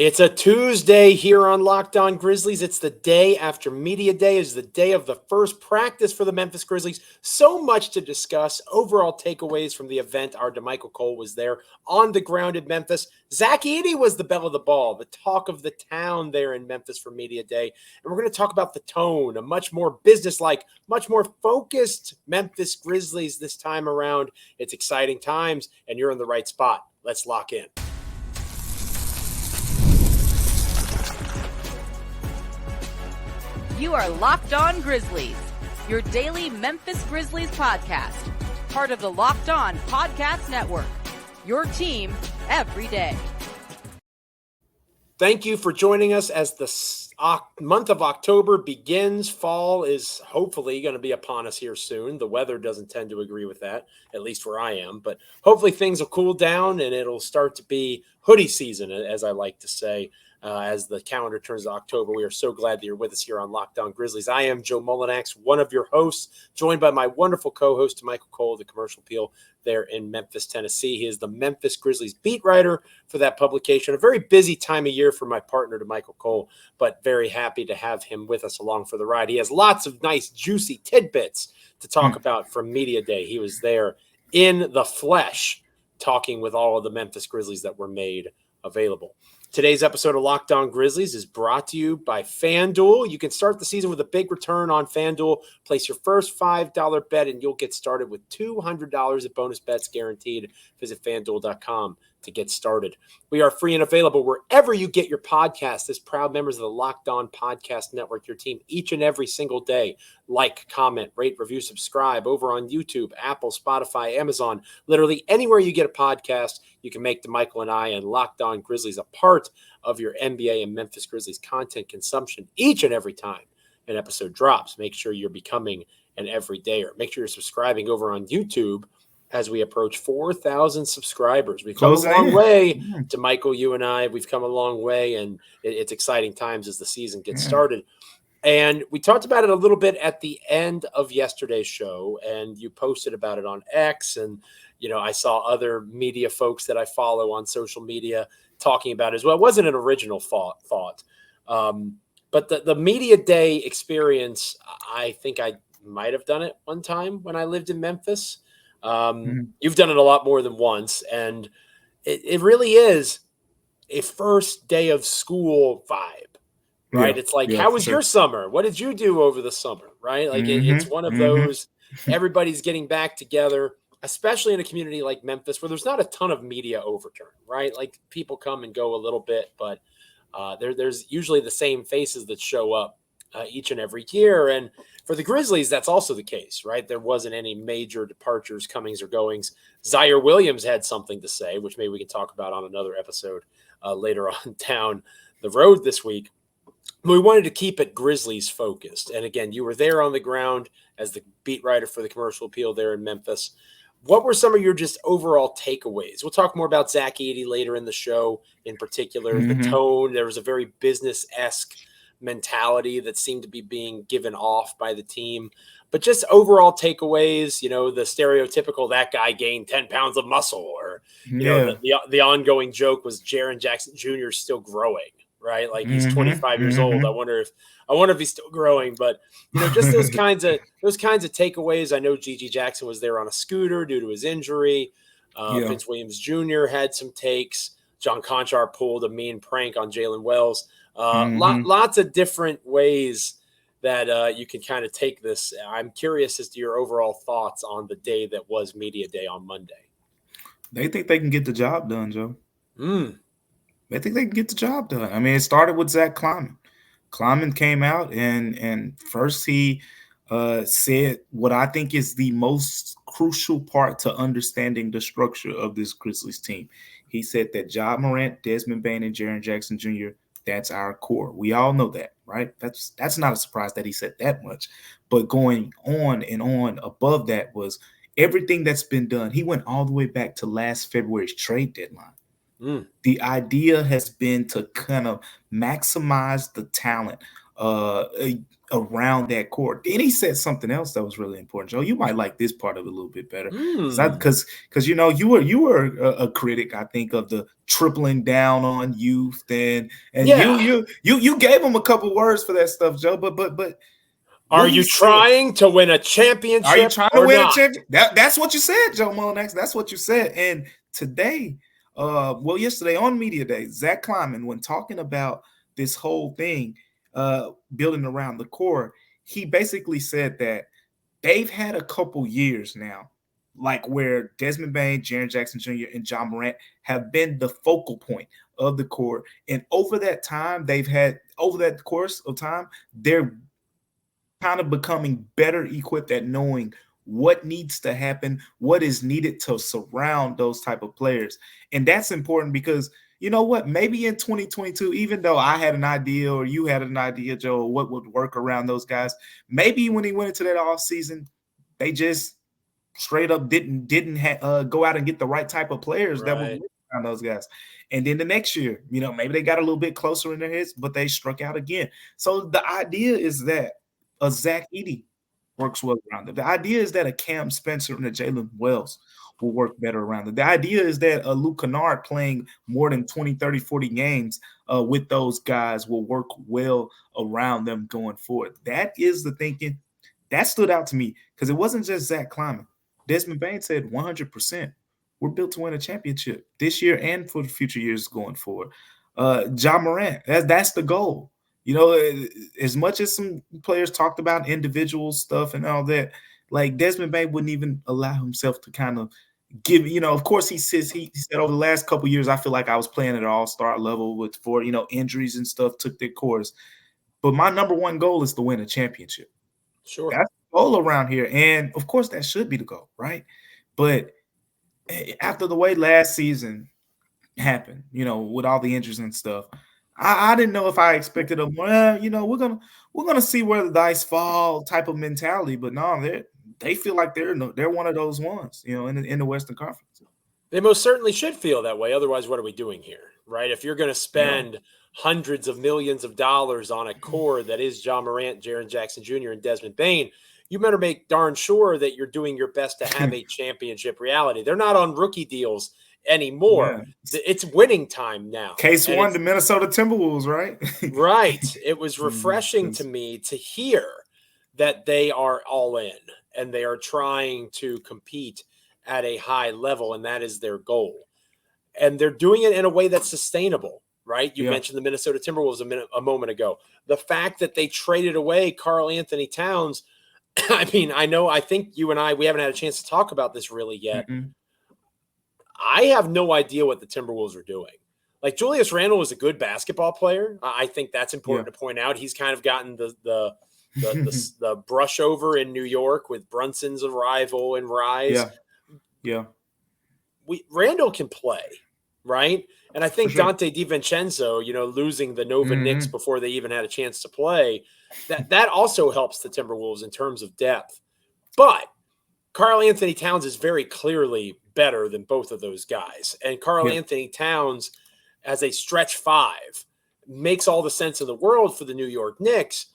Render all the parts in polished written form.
It's a Tuesday here on Locked On Grizzlies. It's the day after Media Day. It's the day of the first practice for the Memphis Grizzlies. So much to discuss. Overall takeaways from the event. Our Damichael was there on the ground in Memphis. Zach Edey was the belle of the ball, the talk of the town there in Memphis for Media Day. And we're going to talk about the tone, a much more businesslike, much more focused Memphis Grizzlies this time around. It's exciting times, and you're in the right spot. Let's lock in. You are Locked On Grizzlies, your daily Memphis Grizzlies podcast, part of the Locked On Podcast Network, your team every day. Thank you for joining us as the month of October begins. Fall is hopefully going to be upon us here soon. The weather doesn't tend to agree with that, at least where I am, but hopefully things will cool down and it'll start to be hoodie season, as I like to say. As the calendar turns to October, we are so glad that you're with us here on Locked On Grizzlies. I am Joe Mullinax, one of your hosts, joined by my wonderful co-host, Damichael, the commercial peel there in Memphis, Tennessee. He is the Memphis Grizzlies beat writer for that publication. A very busy time of year for my partner, Damichael, but very happy to have him with us along for the ride. He has lots of nice, juicy tidbits to talk about from Media Day. He was there in the flesh talking with all of the Memphis Grizzlies that were made available. Today's episode of Locked On Grizzlies is brought to you by FanDuel. You can start the season with a big return on FanDuel. Place your first $5 bet and you'll get started with $200 of bonus bets guaranteed. Visit FanDuel.com to get started. We are free and available wherever you get your podcasts. As proud members of the Locked On Podcast Network, your team each and every single day. Like, comment, rate, review, subscribe over on YouTube, Apple, Spotify, Amazon. Literally anywhere you get a podcast, you can make Damichael and I and Locked On Grizzlies a part of your NBA and Memphis Grizzlies content consumption each and every time an episode drops. Make sure you're becoming an everydayer. Make sure you're subscribing over on YouTube as we approach 4,000 subscribers. We've come a long way. Damichael, you and I, we've come a long way, and it's exciting times as the season gets started. And we talked about it a little bit at the end of yesterday's show, and you posted about it on X, and I saw other media folks that I follow on social media talking about it as well. It wasn't an original thought. But the Media Day experience, I think I might have done it one time when I lived in Memphis. You've done it a lot more than once, and it really is a first day of school vibe, right? It's like, how was your summer? What did you do over the summer, right? Like it's one of those, everybody's getting back together, especially in a community like Memphis where there's not a ton of media overturn, right? Like people come and go a little bit, but there's usually the same faces that show up each and every year. And for the Grizzlies, that's also the case, right? There wasn't any major departures, comings or goings. Zaire Williams had something to say, which maybe we can talk about on another episode later on down the road this week. But we wanted to keep it Grizzlies focused. And again, you were there on the ground as the beat writer for the commercial appeal there in Memphis. What were some of your just overall takeaways? We'll talk more about Zach Edey later in the show, in particular. The tone, there was a very business-esque mentality that seemed to be being given off by the team. But just overall takeaways, the stereotypical that guy gained 10 pounds of muscle, or the ongoing joke was Jaren Jackson Jr. still growing, right? Like he's 25 years old. I wonder if he's still growing, but just those kinds of takeaways. I know Gigi Jackson was there on a scooter due to his injury. Vince Williams Jr. had some takes. John Conchar pulled a mean prank on Jalen Wells. Lots of different ways that you can kind of take this. I'm curious as to your overall thoughts on the day that was Media Day on Monday. They think they can get the job done, Joe. They think they can get the job done. I mean, it started with Zach Kleiman. Kleiman came out and first he said what I think is the most crucial part to understanding the structure of this Grizzlies team. He said that Ja Morant, Desmond Bane, and Jaren Jackson Jr., that's our core. We all know that, right? That's not a surprise that he said that much. But going on and on above that was everything that's been done. He went all the way back to last February's trade deadline. The idea has been to kind of maximize the talent around that core. Then he said something else that was really important. Joe, you might like this part of it a little bit better, because you know you were a critic, I think, of the tripling down on youth, and you gave him a couple words for that stuff, Joe. But are you trying to win a championship? Are you trying to win a championship? That's what you said, Joe Mullinax. That's what you said. And today, yesterday on Media Day, Zach Kleiman, when talking about this whole thing, building around the core, he basically said that they've had a couple years now, like where Desmond Bane, Jaren Jackson Jr., and Ja Morant have been the focal point of the core. And over that course of time, they're kind of becoming better equipped at knowing what needs to happen, what is needed to surround those type of players. And that's important because you know what? Maybe in 2022, even though I had an idea or you had an idea, Joe, what would work around those guys, maybe when he went into that offseason, they just straight up didn't go out and get the right type of players that would work around those guys. And then the next year, you know, maybe they got a little bit closer in their heads, but they struck out again. So the idea is that a Zach Edey works well around them. The idea is that a Cam Spencer and a Jalen Wells will work better around them. The idea is that a Luke Kennard playing more than 20, 30, 40 games with those guys will work well around them going forward. That is the thinking. That stood out to me because it wasn't just Zach Kleiman. Desmond Bane said 100%. We're built to win a championship this year and for the future years going forward. Ja Morant, that's the goal. You know, as much as some players talked about individual stuff and all that, like Desmond Bane wouldn't even allow himself to kind of give, you know, of course he said over the last couple of years, I feel like I was playing at an all-star level before, you know, injuries and stuff took their course. But my number one goal is to win a championship. Sure. That's the goal around here. And of course that should be the goal, right? But after the way last season happened, you know, with all the injuries and stuff, I didn't know if I expected them. Well, you know, we're gonna see where the dice fall type of mentality, but no, they feel like they're one of those ones, you know, in the Western Conference. They most certainly should feel that way. Otherwise, what are we doing here, right? If you're going to spend hundreds of millions of dollars on a core that is Ja Morant, Jaren Jackson Jr., and Desmond Bane, you better make darn sure that you're doing your best to have a championship reality. They're not on rookie deals anymore. Yeah. It's winning time now. Case one, the Minnesota Timberwolves, right? Right. It was refreshing to me to hear that they are all in and they are trying to compete at a high level, and that is their goal. And they're doing it in a way that's sustainable, right? You mentioned the Minnesota Timberwolves a moment ago. The fact that they traded away Karl Anthony Towns, I mean, I think you and we haven't had a chance to talk about this really yet. Mm-hmm. I have no idea what the Timberwolves are doing. Like, Julius Randle was a good basketball player. I think that's important to point out. He's kind of gotten the brush over in New York with Brunson's arrival and rise. Yeah. Randle can play, right? And I think Dante DiVincenzo, you know, losing the Nova Knicks before they even had a chance to play, that also helps the Timberwolves in terms of depth. But Karl Anthony Towns is very clearly better than both of those guys. And Karl Anthony Towns as a stretch five makes all the sense in the world for the New York Knicks.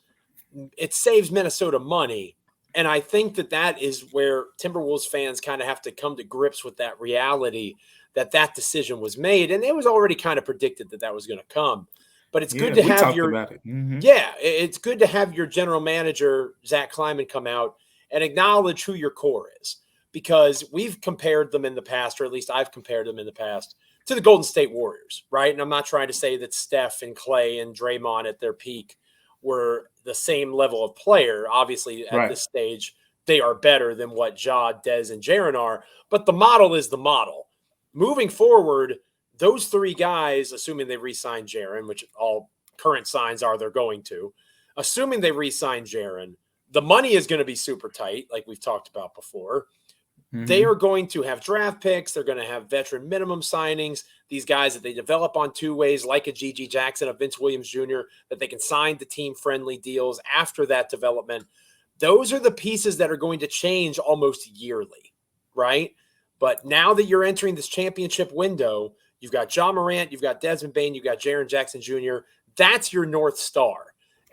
It saves Minnesota money. And I think that is where Timberwolves fans kind of have to come to grips with that reality that decision was made. And it was already kind of predicted that was going to come. But it's good to have it's good to have your general manager, Zach Kleiman, come out and acknowledge who your core is. Because we've compared them in the past, or at least I've compared them in the past, to the Golden State Warriors, right? And I'm not trying to say that Steph and Clay and Draymond at their peak were the same level of player. Obviously, at this stage, they are better than what Ja, Dez, and Jaren are. But the model is the model. Moving forward, those three guys, assuming they re-sign Jaren, which all current signs are they're going to, assuming they re-sign Jaren, the money is going to be super tight, like we've talked about before. They are going to have draft picks. They're going to have veteran minimum signings. These guys that they develop on two ways, like a G.G. Jackson, a Vince Williams Jr., that they can sign to team-friendly deals after that development. Those are the pieces that are going to change almost yearly, right? But now that you're entering this championship window, you've got Ja Morant, you've got Desmond Bane, you've got Jaren Jackson Jr. That's your North Star.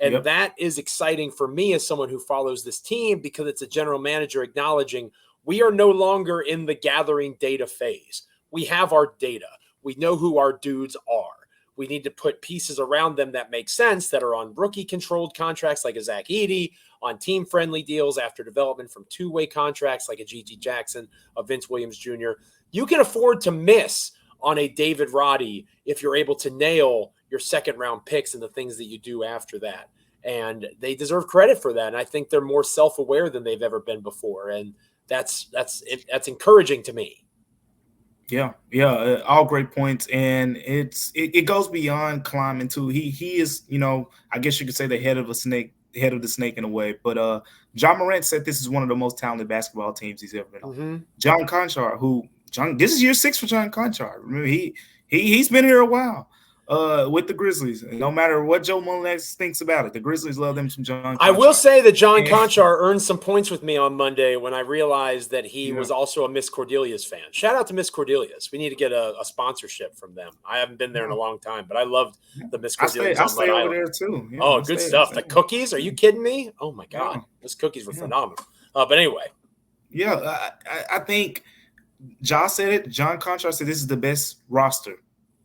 And that is exciting for me as someone who follows this team, because it's a general manager acknowledging we are no longer in the gathering data phase. We have our data. We know who our dudes are. We need to put pieces around them that make sense, that are on rookie-controlled contracts like a Zach Edey, on team-friendly deals after development from two-way contracts like a Gigi Jackson, a Vince Williams Jr. You can afford to miss on a David Roddy if you're able to nail your second-round picks and the things that you do after that. And they deserve credit for that. And I think they're more self-aware than they've ever been before. And that's encouraging to me. Yeah, all great points, and it goes beyond climbing too. He is, I guess you could say the head of the snake in a way. But Ja Morant said this is one of the most talented basketball teams he's ever been on. Mm-hmm. John Konchar, this is year 6 for John Konchar. Remember, he's been here a while. With the Grizzlies. No matter what Joe Mullinax thinks about it, the Grizzlies love them some John Konchar. I will say that John Konchar earned some points with me on Monday when I realized that he was also a Miss Cordelia's fan. Shout out to Miss Cordelia's. We need to get a sponsorship from them. I haven't been there in a long time, but I loved the Miss Cordelia's. I stay over there too. Yeah, good stuff. The cookies? Are you kidding me? Oh my God. Yeah. Those cookies were phenomenal. But anyway. Yeah, I think Ja said it. John Konchar said this is the best roster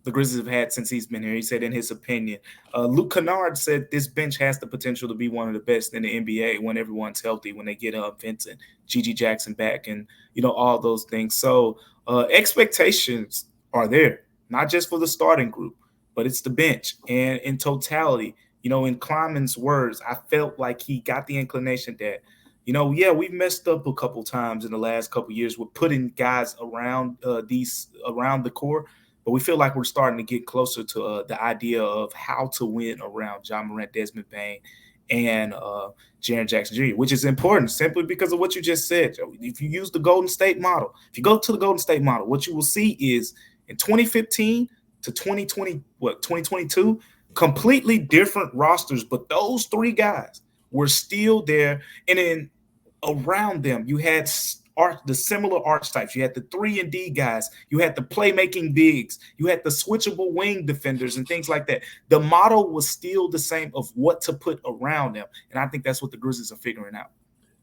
the Grizzlies have had since he's been here. He said in his opinion. Luke Kennard said this bench has the potential to be one of the best in the NBA when everyone's healthy, when they get Vince and Gigi Jackson back and, all those things. So expectations are there, not just for the starting group, but it's the bench. And in totality, in Kleiman's words, I felt like he got the inclination that, we've messed up a couple times in the last couple years with putting guys around around the core. But we feel like we're starting to get closer to the idea of how to win around Ja Morant, Desmond Bane, and Jaren Jackson Jr., which is important simply because of what you just said. If you use the Golden State model, if you go to the Golden State model, what you will see is in 2015 to 2022, completely different rosters, but those three guys were still there. And then around them, you had the similar archetypes. You had the 3-and-D guys. You had the playmaking bigs. You had the switchable wing defenders and things like that. The model was still the same of what to put around them, and I think that's what the Grizzlies are figuring out.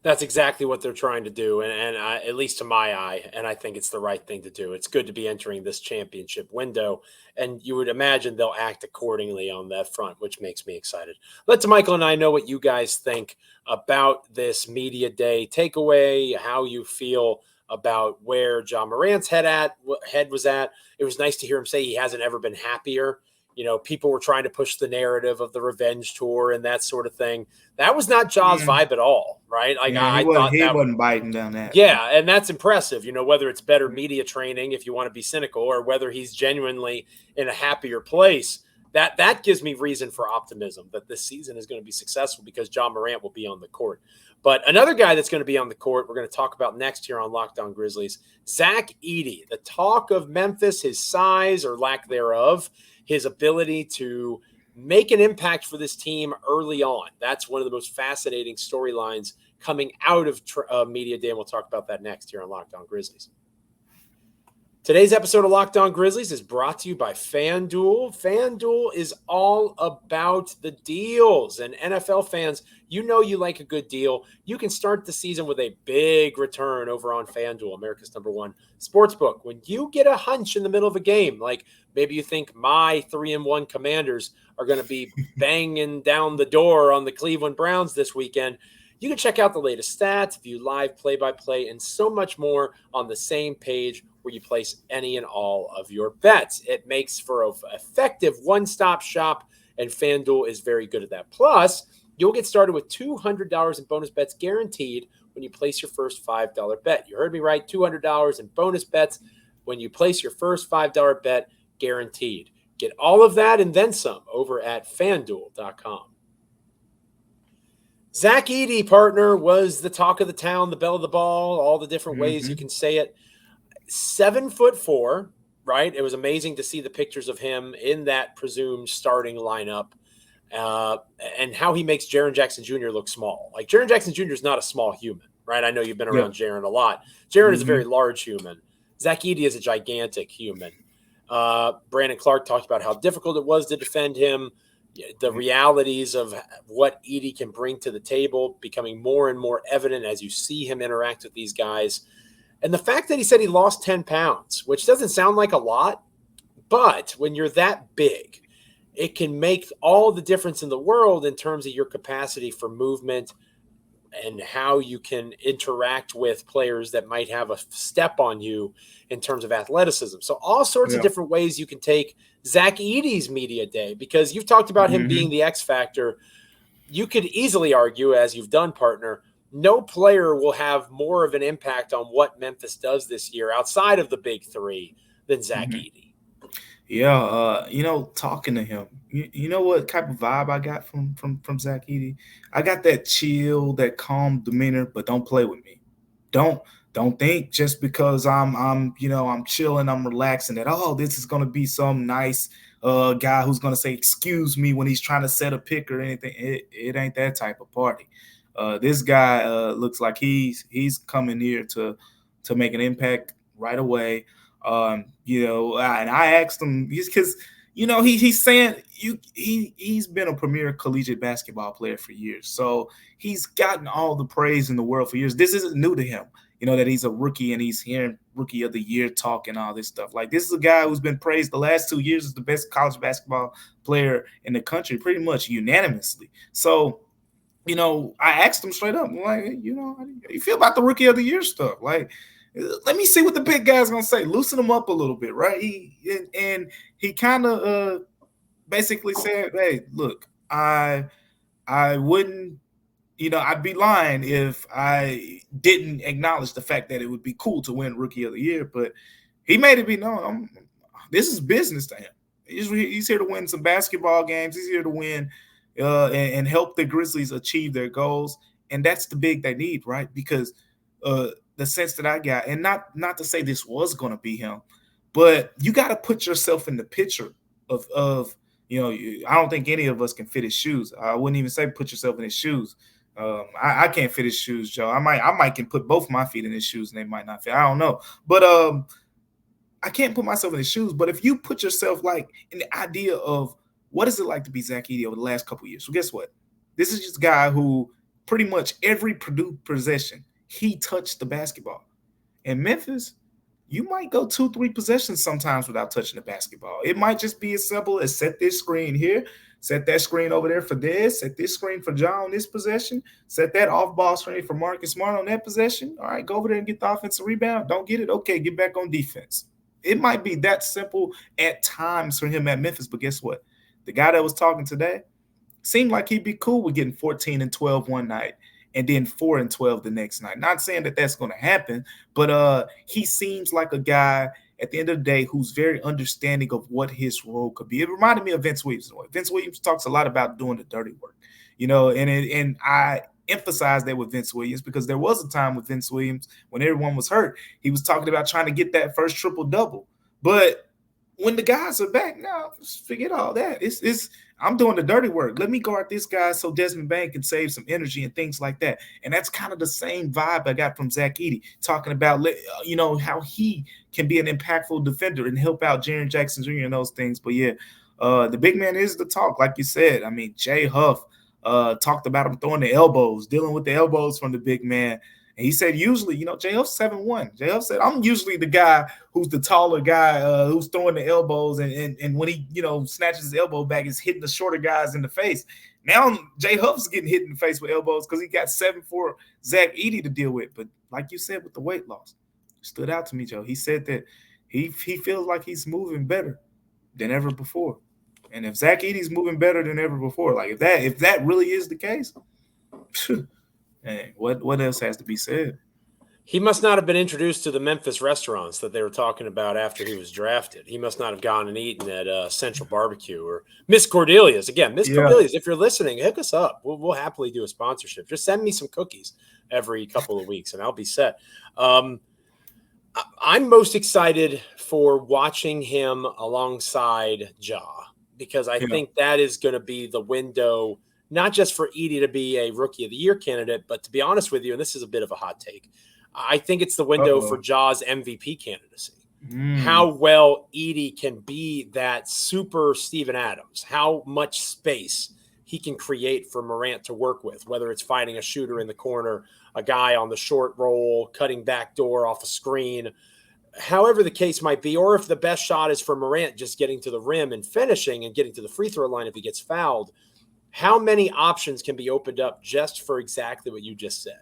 That's exactly what they're trying to do, and at least to my eye, and I think it's the right thing to do. It's good to be entering this championship window, and you would imagine they'll act accordingly on that front, which makes me excited. Let Damichael and I know what you guys think about this media day takeaway, how you feel about where Ja Morant's head was at. It was nice to hear him say he hasn't ever been happier. People were trying to push the narrative of the revenge tour and that sort of thing. That was not Ja's vibe at all, right? Like he wasn't biting down that. Yeah, and that's impressive. Whether it's better media training, if you want to be cynical, or whether he's genuinely in a happier place, that gives me reason for optimism that this season is going to be successful because Ja Morant will be on the court. But another guy that's going to be on the court, we're going to talk about next here on Locked On Grizzlies, Zach Edey. The talk of Memphis, his size or lack thereof, his ability to make an impact for this team early on. That's one of the most fascinating storylines coming out of Media Day, and we'll talk about that next here on Locked On Grizzlies. Today's episode of Locked On Grizzlies is brought to you by FanDuel. FanDuel is all about the deals. And NFL fans, you like a good deal. You can start the season with a big return over on FanDuel, America's #1 sportsbook. When you get a hunch in the middle of a game, like maybe you think my 3-1 Commanders are going to be banging down the door on the Cleveland Browns this weekend, you can check out the latest stats, view live play-by-play, and so much more on the same page where you place any and all of your bets. It makes for an effective one-stop shop, and FanDuel is very good at that. Plus, you'll get started with $200 in bonus bets guaranteed when you place your first $5 bet. You heard me right, $200 in bonus bets when you place your first $5 bet guaranteed. Get all of that and then some over at FanDuel.com. Zach Edey, partner, was the talk of the town, the belle of the ball, all the different ways you can say it. 7'4", right? It was amazing to see the pictures of him in that presumed starting lineup and how he makes Jaren Jackson Jr. look small. Like, Jaren Jackson Jr. is not a small human, right? I know you've been around Jaren a lot. Jaren is a very large human. Zach Edey is a gigantic human. Brandon Clark talked about how difficult it was to defend him. the realities of what Edie can bring to the table becoming more and more evident as you see him interact with these guys. And the fact that he said he lost 10 pounds, which doesn't sound like a lot, but when you're that big, it can make all the difference in the world in terms of your capacity for movement and how you can interact with players that might have a step on you in terms of athleticism. So all sorts of different ways you can take Zach Edey's media day, because you've talked about him being the X factor. You could easily argue, as you've done, partner, no player will have more of an impact on what Memphis does this year outside of the big three than Zach Edey. Yeah, talking to him, you know what type of vibe I got from Zach Edey? I got that chill, that calm demeanor, but don't play with me. Don't think just because I'm chilling, I'm relaxing that this is gonna be some nice guy who's gonna say excuse me when he's trying to set a pick or anything. It ain't that type of party. This guy looks like he's coming here to make an impact right away. And I asked him because he's saying he's been a premier collegiate basketball player for years, so he's gotten all the praise in the world for years. This isn't new to him, that he's a rookie and he's hearing rookie of the year talk and all this stuff. Like, this is a guy who's been praised the last 2 years as the best college basketball player in the country, pretty much unanimously. So, I asked him straight up, like, how you feel about the rookie of the year stuff? Like, let me see what the big guy's gonna say. Loosen him up a little bit, right? He kind of basically said, "Hey, look, I wouldn't, I'd be lying if I didn't acknowledge the fact that it would be cool to win Rookie of the Year." But he made it be known, this is business to him. He's here to win some basketball games. He's here to win and help the Grizzlies achieve their goals, and that's the big they need, right? Because the sense that I got, and not to say this was going to be him, but you got to put yourself in the picture of I don't think any of us can fit his shoes. I wouldn't even say put yourself in his shoes. I can't fit his shoes, Joe. I might can put both my feet in his shoes and they might not fit. I don't know, but I can't put myself in his shoes. But if you put yourself like in the idea of what is it like to be Zach Edey over the last couple of years? So guess what? This is just a guy who pretty much every Purdue possession he touched the basketball. In Memphis, you might go 2-3 possessions sometimes without touching the basketball. It might just be as simple as set this screen here, set that screen over there for this, set this screen for Ja on this possession, set that off-ball screen for Marcus Smart on that possession. All right, go over there and get the offensive rebound. Don't get it? Okay, get back on defense. It might be that simple at times for him at Memphis, but guess what? The guy that was talking today seemed like he'd be cool with getting 14 and 12 one night and then 4 and 12 the next night. Not saying that that's going to happen, but he seems like a guy at the end of the day who's very understanding of what his role could be. It reminded me of Vince Williams. Vince Williams talks a lot about doing the dirty work, and I emphasize that with Vince Williams because there was a time with Vince Williams when everyone was hurt. He was talking about trying to get that first triple-double. But when the guys are back, now forget all that. It's I'm doing the dirty work. Let me guard this guy so Desmond Bain can save some energy and things like that. And that's kind of the same vibe I got from Zach Edey, talking about how he can be an impactful defender and help out Jaren Jackson Jr. and those things. But yeah, the big man is the talk, like you said. I mean, Jay Huff talked about him throwing the elbows, dealing with the elbows from the big man. And he said usually, Jay Huff's 7'1". Jay Huff said, I'm usually the guy who's the taller guy who's throwing the elbows. And when he, snatches his elbow back, he's hitting the shorter guys in the face. Now Jay Huff's getting hit in the face with elbows because he got 7'4" Zach Edey to deal with. But like you said, with the weight loss, stood out to me, Joe. He said that he feels like he's moving better than ever before. And if Zach Edey's moving better than ever before, like if that really is the case, hey, what else has to be said? He must not have been introduced to the Memphis restaurants that they were talking about after he was drafted. He must not have gone and eaten at Central Barbecue or Miss Cordelia's. Again, Miss Cordelia's, if you're listening, hook us up. We'll happily do a sponsorship. Just send me some cookies every couple of weeks, and I'll be set. I'm most excited for watching him alongside Ja because I think that is going to be the window – not just for Edie to be a Rookie of the Year candidate, but to be honest with you, and this is a bit of a hot take, I think it's the window for Ja's MVP candidacy. how well Edie can be that super Steven Adams, how much space he can create for Morant to work with, whether it's finding a shooter in the corner, a guy on the short roll, cutting back door off a screen, however the case might be, or if the best shot is for Morant just getting to the rim and finishing and getting to the free throw line if he gets fouled. How many options can be opened up just for exactly what you just said?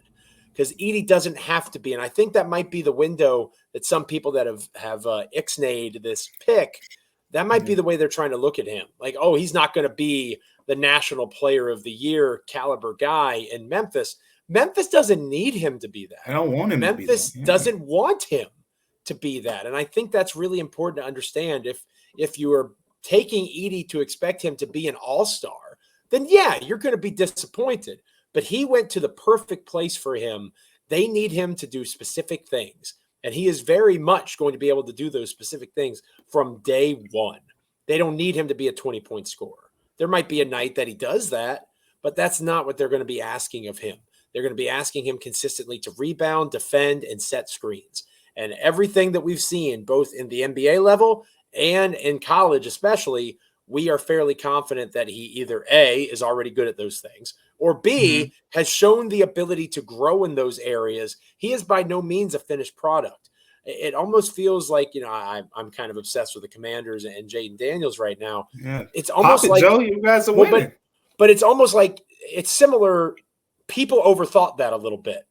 Because Edie doesn't have to be, and I think that might be the window that some people that have ixnayed this pick, that might be the way they're trying to look at him. Like, oh, he's not going to be the national player of the year caliber guy in Memphis. Memphis doesn't need him to be that. I don't want him to be that. Memphis doesn't want him to be that. And I think that's really important to understand. If you are taking Edie to expect him to be an all-star, then yeah, you're going to be disappointed. But he went to the perfect place for him. They need him to do specific things. And he is very much going to be able to do those specific things from day one. They don't need him to be a 20-point scorer. There might be a night that he does that, but that's not what they're going to be asking of him. They're going to be asking him consistently to rebound, defend, and set screens. And everything that we've seen, both in the NBA level and in college especially, we are fairly confident that he either A, is already good at those things, or B, has shown the ability to grow in those areas. He is by no means a finished product. It almost feels like, I'm kind of obsessed with the Commanders and Jaden Daniels right now. Yeah. It's almost like, Joe, you guys are winning. But it's almost like it's similar. People overthought that a little bit.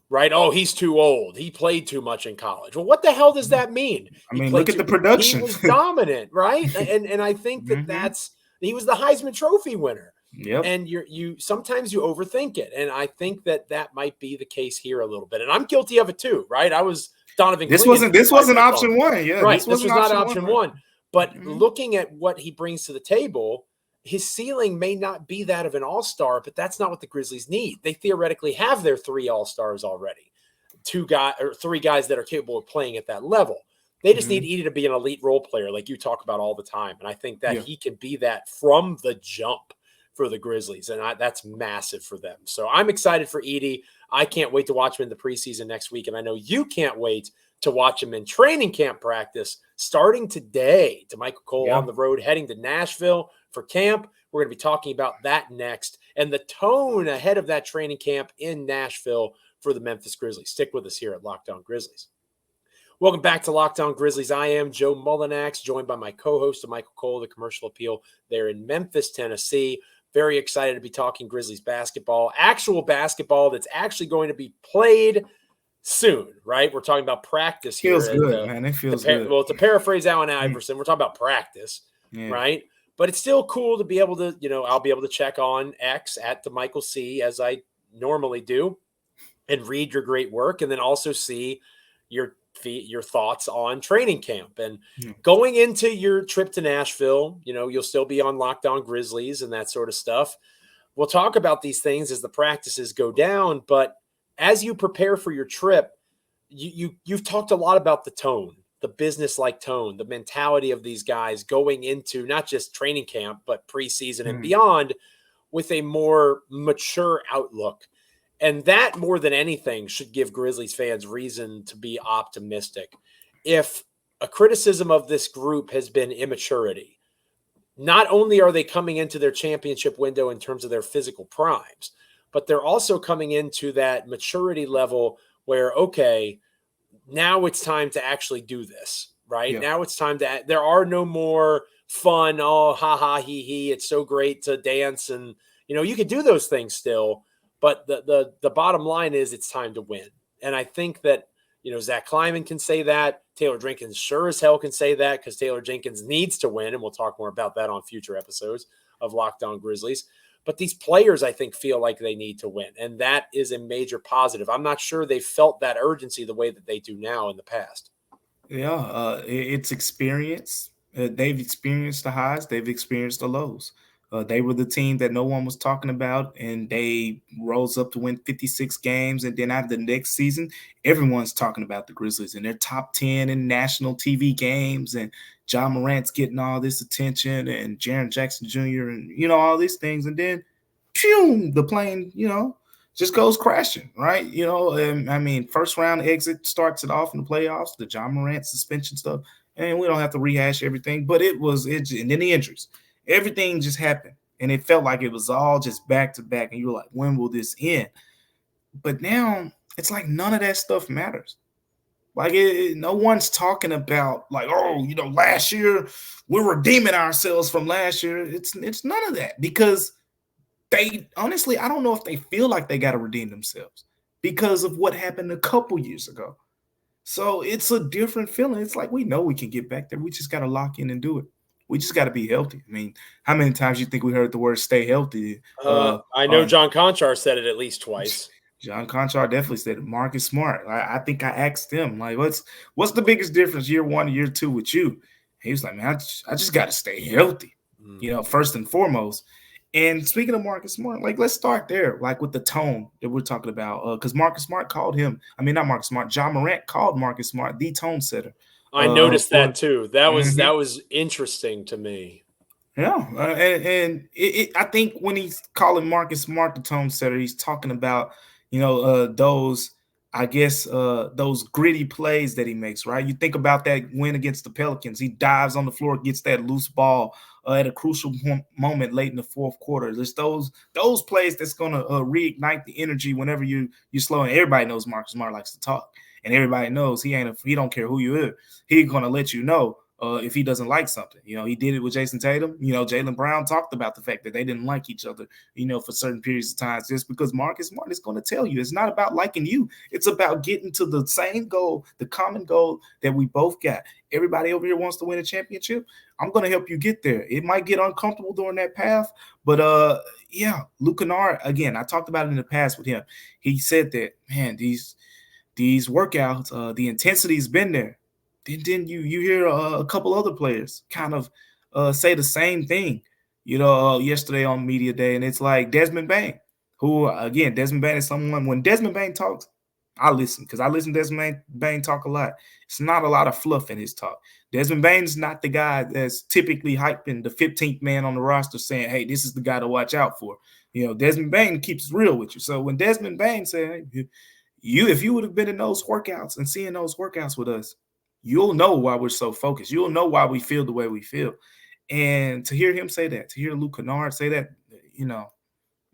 Right? Oh, he's too old. He played too much in college. Well, what the hell does that mean? Look at the production. He was dominant, right? And I think that he was the Heisman Trophy winner. Yep. And you sometimes you overthink it. And I think that might be the case here a little bit. And I'm guilty of it too, right? I was Donovan. This wasn't option one. Yeah. Right. This was not option one. But Mm-hmm. looking at what he brings to the table, his ceiling may not be that of an all-star, but that's not what the Grizzlies need. They theoretically have their 3 all-stars already, 3 guys that are capable of playing at that level. They just need Edie to be an elite role player like you talk about all the time. And I think that he can be that from the jump for the Grizzlies. And that's massive for them. So I'm excited for Edie. I can't wait to watch him in the preseason next week. And I know you can't wait to watch him in training camp practice starting today. Damichael Cole on the road, heading to Nashville for camp. We're going to be talking about that next and the tone ahead of that training camp in Nashville for the Memphis Grizzlies. Stick with us here at Locked On Grizzlies. Welcome back to Locked On Grizzlies. I am Joe Mullinax, joined by my co-host Damichael Cole, the commercial appeal there in Memphis, Tennessee. Very excited to be talking Grizzlies basketball, actual basketball that's actually going to be played soon, right? We're talking about practice here. Feels good, man. It feels good. Well, to paraphrase Allen Iverson, we're talking about practice, right? But it's still cool to be able to, I'll be able to check on X at Damichael C as I normally do and read your great work and then also see your thoughts on training camp. And going into your trip to Nashville, you'll still be on Locked On Grizzlies and that sort of stuff. We'll talk about these things as the practices go down, but as you prepare for your trip, you've talked a lot about the tone, the business-like tone, the mentality of these guys going into not just training camp, but preseason and beyond with a more mature outlook. And that, more than anything, should give Grizzlies fans reason to be optimistic. If a criticism of this group has been immaturity, not only are they coming into their championship window in terms of their physical primes, but they're also coming into that maturity level where, okay, now it's time to actually do this, right? Yeah. Now it's time to – there are no more fun, oh, ha, he, it's so great to dance. And, you can do those things still, but the bottom line is it's time to win. And I think that, Zach Kleiman can say that. Taylor Jenkins sure as hell can say that because Taylor Jenkins needs to win, and we'll talk more about that on future episodes of Locked On Grizzlies. But these players, I think, feel like they need to win, and that is a major positive. I'm not sure they felt that urgency the way that they do now in the past. Yeah, it's experience. They've experienced the highs. They've experienced the lows. They were the team that no one was talking about, and they rose up to win 56 games. And then out of the next season, everyone's talking about the Grizzlies and their top 10 in national TV games. And Ja Morant's getting all this attention and Jaren Jackson Jr. and, all these things. And then, the plane, just goes crashing, right? I mean, first round exit starts it off in the playoffs, the Ja Morant suspension stuff, and we don't have to rehash everything, but and then the injuries, everything just happened, and it felt like it was all just back to back, and you were like, when will this end? But now it's like none of that stuff matters. Like no one's talking about like, oh, last year we're redeeming ourselves from last year. It's none of that, because they honestly, I don't know if they feel like they got to redeem themselves because of what happened a couple years ago. So it's a different feeling. It's like we know we can get back there. We just got to lock in and do it. We just got to be healthy. I mean, how many times you think we heard the word "stay healthy"? I know John Conchar said it at least twice. John Conchar definitely said it. Marcus Smart. I think I asked him, like, what's the biggest difference year 1 and year 2 with you? He was like, man, I just got to stay healthy, first and foremost. And speaking of Marcus Smart, like, let's start there, like with the tone that we're talking about, because Marcus Smart called him. I mean, not Marcus Smart. Ja Morant called Marcus Smart the tone setter. I noticed that too. That was interesting to me. Yeah, and I think when he's calling Marcus Smart the tone setter, he's talking about those, I guess, those gritty plays that he makes, right? You think about that win against the Pelicans. He dives on the floor, gets that loose ball at a crucial moment late in the fourth quarter. There's those plays that's going to reignite the energy whenever you're slow. And everybody knows Marcus Smart likes to talk, and everybody knows he don't care who you are. He's going to let you know if he doesn't like something. He did it with Jason Tatum. Jaylen Brown talked about the fact that they didn't like each other, for certain periods of time, just because Marcus Smart is going to tell you it's not about liking you. It's about getting to the same goal, the common goal that we both got. Everybody over here wants to win a championship. I'm going to help you get there. It might get uncomfortable during that path, but Luke Kennard, again, I talked about it in the past with him. He said that, man, these workouts, the intensity's been there. Then you hear a couple other players kind of say the same thing, yesterday on Media Day, and it's like Desmond Bane, who, again, Desmond Bane is someone, when Desmond Bane talks, I listen, because I listen to Desmond Bane talk a lot. It's not a lot of fluff in his talk. Desmond Bane's not the guy that's typically hyping the 15th man on the roster saying, hey, this is the guy to watch out for. Desmond Bane keeps it real with you. So when Desmond Bane said, hey, if you would have been in those workouts and seeing those workouts with us, you'll know why we're so focused. You'll know why we feel the way we feel. And to hear him say that, to hear Luke Kennard say that,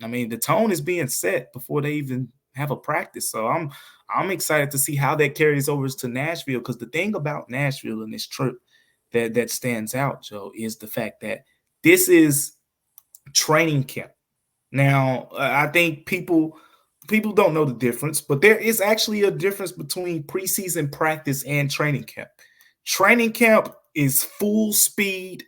I mean, the tone is being set before they even have a practice. So I'm excited to see how that carries over to Nashville, because the thing about Nashville in this trip that stands out, Joe, is the fact that this is training camp. Now, I think people don't know the difference, but there is actually a difference between preseason practice and training camp. Training camp is full speed.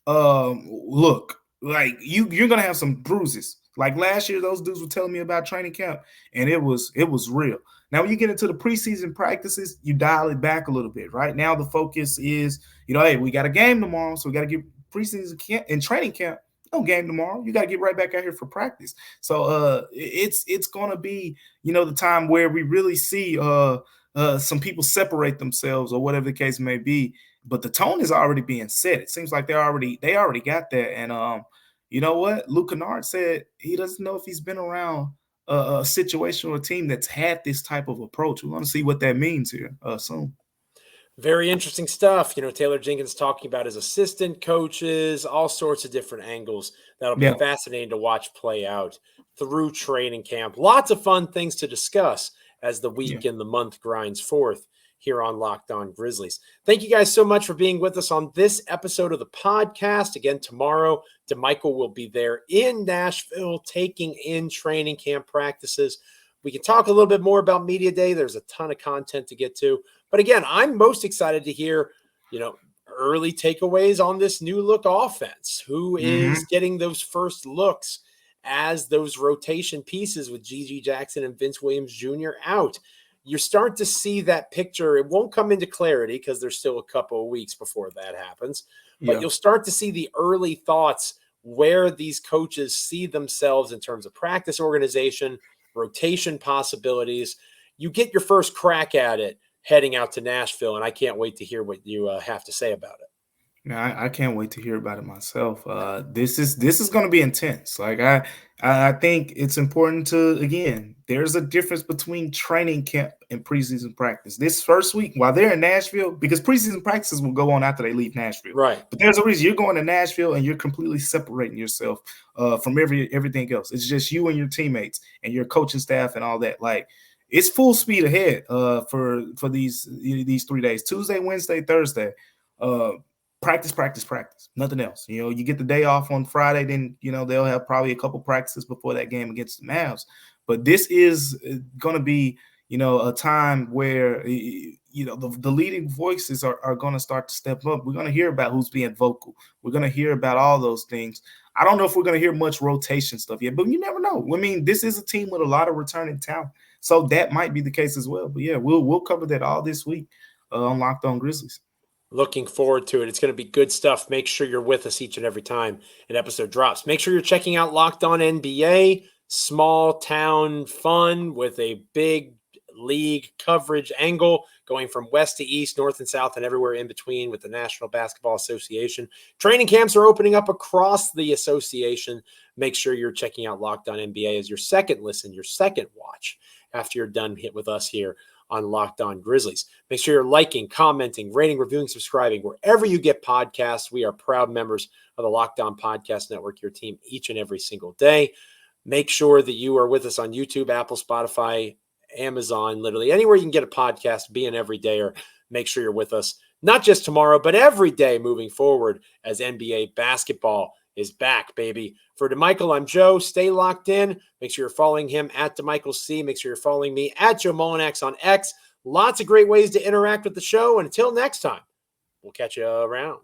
Look, like you're gonna have some bruises. Like last year, those dudes were telling me about training camp, and it was real. Now, when you get into the preseason practices, you dial it back a little bit. Right now, the focus is, hey, we got a game tomorrow, so we got to get preseason camp and training camp. No game tomorrow. You got to get right back out here for practice. So it's going to be, the time where we really see some people separate themselves or whatever the case may be. But the tone is already being set. It seems like they already got that. And you know what? Luke Kennard said he doesn't know if he's been around a situation or a team that's had this type of approach. We want to see what that means here soon. Very interesting stuff. Taylor Jenkins talking about his assistant coaches, all sorts of different angles. That'll be fascinating to watch play out through training camp. Lots of fun things to discuss as the week and the month grinds forth here on Locked On Grizzlies. Thank you guys so much for being with us on this episode of the podcast. Again, tomorrow, Damichael will be there in Nashville taking in training camp practices. We can talk a little bit more about Media Day. There's a ton of content to get to. But again, I'm most excited to hear, early takeaways on this new look offense. Who is getting those first looks as those rotation pieces with Gigi Jackson and Vince Williams Jr. out? You're starting to see that picture. It won't come into clarity because there's still a couple of weeks before that happens. But you'll start to see the early thoughts where these coaches see themselves in terms of practice organization, rotation possibilities. You get your first crack at it heading out to Nashville, and I can't wait to hear what you have to say about it. Man, I can't wait to hear about it myself. This is going to be intense. Like I think it's important to, again, there's a difference between training camp and preseason practice. This first week, while they're in Nashville, because preseason practices will go on after they leave Nashville. Right. But there's a reason you're going to Nashville and you're completely separating yourself from everything else. It's just you and your teammates and your coaching staff and all that. Like, it's full speed ahead for these 3 days: Tuesday, Wednesday, Thursday. Practice, nothing else. You get the day off on Friday, then they'll have probably a couple practices before that game against the Mavs. But this is going to be a time where the leading voices are going to start to step up. We're going to hear about who's being vocal. We're going to hear about all those things. I don't know if we're going to hear much rotation stuff yet, but you never know. I mean, this is a team with a lot of returning talent, so that might be the case as well. But yeah, we'll cover that all this week on Locked On Grizzlies. Looking forward to it. It's going to be good stuff. Make sure you're with us each and every time an episode drops. Make sure you're checking out Locked On NBA, small town fun with a big league coverage angle going from west to east, north and south, and everywhere in between with the National Basketball Association. Training camps are opening up across the association. Make sure you're checking out Locked On NBA as your second listen, your second watch after you're done with us here on Locked On Grizzlies. Make sure you're liking, commenting, rating, reviewing, subscribing wherever you get podcasts. We are proud members of the Locked On Podcast Network, your team each and every single day. Make sure that you are with us on YouTube, Apple, Spotify, Amazon, literally anywhere you can get a podcast. Be an everydayer. Make sure you're with us, not just tomorrow, but every day moving forward as NBA basketball is back, baby. For Damichael, I'm Joe. Stay locked in. Make sure you're following him at Damichael C. Make sure you're following me at Joe Mullinax on X. Lots of great ways to interact with the show. And until next time, we'll catch you around.